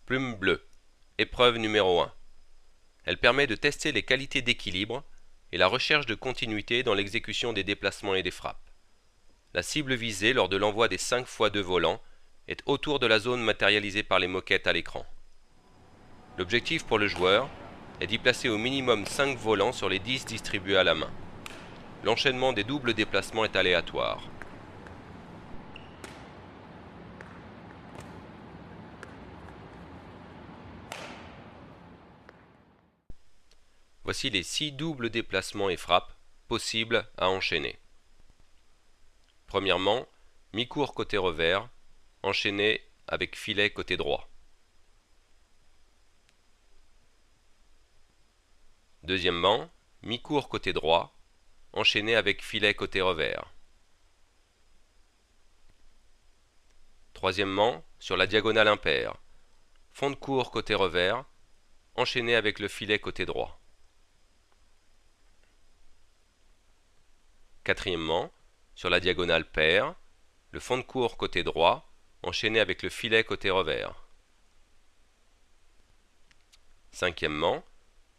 Plume bleue. Épreuve numéro 1. Elle permet de tester les qualités d'équilibre et la recherche de continuité dans l'exécution des déplacements et des frappes. La cible visée lors de l'envoi des 5x2 volants est autour de la zone matérialisée par les moquettes à l'écran. L'objectif pour le joueur est d'y placer au minimum 5 volants sur les 10 distribués à la main. L'enchaînement des doubles déplacements est aléatoire. Voici les 6 doubles déplacements et frappes possibles à enchaîner. Premièrement, mi-court côté revers, enchaîné avec filet côté droit. Deuxièmement, mi-court côté droit, enchaîné avec filet côté revers. Troisièmement, sur la diagonale impaire, fond de court côté revers, enchaîné avec le filet côté droit. Quatrièmement, sur la diagonale paire, le fond de court côté droit, enchaîné avec le filet côté revers. Cinquièmement,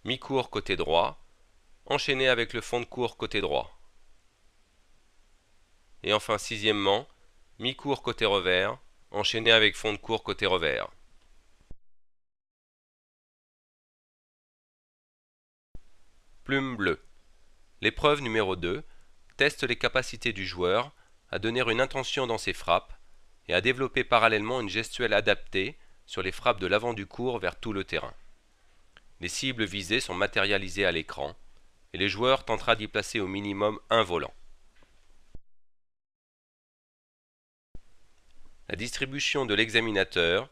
mi-court côté droit, enchaîné avec le fond de court côté droit. Et enfin sixièmement, mi-court côté revers, enchaîné avec fond de court côté revers. Plume bleue. L'épreuve numéro 2 teste les capacités du joueur à donner une intention dans ses frappes et à développer parallèlement une gestuelle adaptée sur les frappes de l'avant du court vers tout le terrain. Les cibles visées sont matérialisées à l'écran et les joueurs tenteront d'y placer au minimum un volant. La distribution de l'examinateur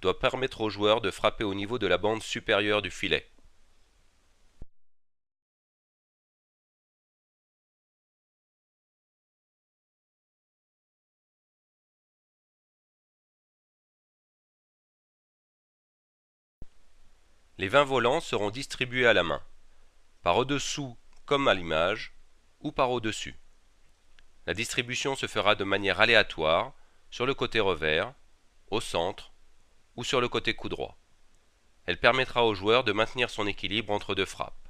doit permettre aux joueurs de frapper au niveau de la bande supérieure du filet. Les 20 volants seront distribués à la main, par au-dessous comme à l'image, ou par au-dessus. La distribution se fera de manière aléatoire sur le côté revers, au centre ou sur le côté coup droit. Elle permettra au joueur de maintenir son équilibre entre deux frappes.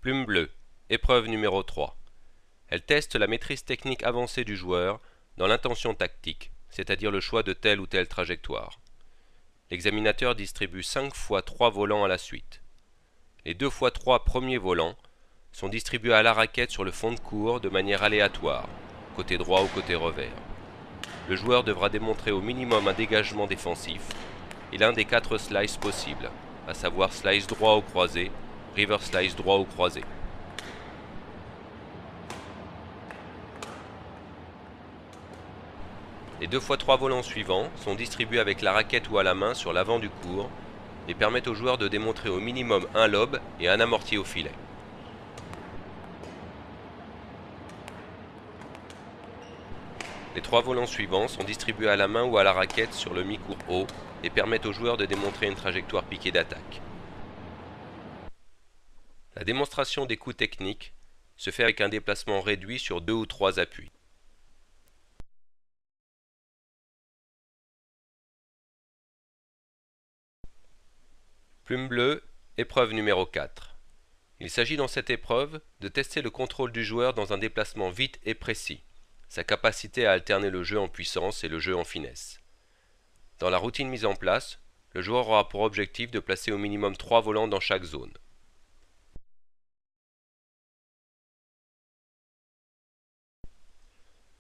Plume bleue. Épreuve numéro 3. Elle teste la maîtrise technique avancée du joueur dans l'intention tactique, c'est-à-dire le choix de telle ou telle trajectoire. L'examinateur distribue 5 x 3 volants à la suite. Les 2 x 3 premiers volants sont distribués à la raquette sur le fond de court de manière aléatoire, côté droit ou côté revers. Le joueur devra démontrer au minimum un dégagement défensif et l'un des 4 slices possibles, à savoir slice droit ou croisé, river slice droit ou croisé. Les 2 x 3 volants suivants sont distribués avec la raquette ou à la main sur l'avant du court et permettent au joueur de démontrer au minimum un lob et un amorti au filet. Les 3 volants suivants sont distribués à la main ou à la raquette sur le mi-court haut et permettent au joueur de démontrer une trajectoire piquée d'attaque. La démonstration des coups techniques se fait avec un déplacement réduit sur 2 ou 3 appuis. Plume bleue, épreuve numéro 4. Il s'agit dans cette épreuve de tester le contrôle du joueur dans un déplacement vite et précis, sa capacité à alterner le jeu en puissance et le jeu en finesse. Dans la routine mise en place, le joueur aura pour objectif de placer au minimum 3 volants dans chaque zone.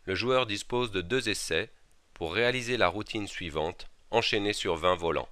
Le joueur dispose de 2 essais pour réaliser la routine suivante, enchaînée sur 20 volants.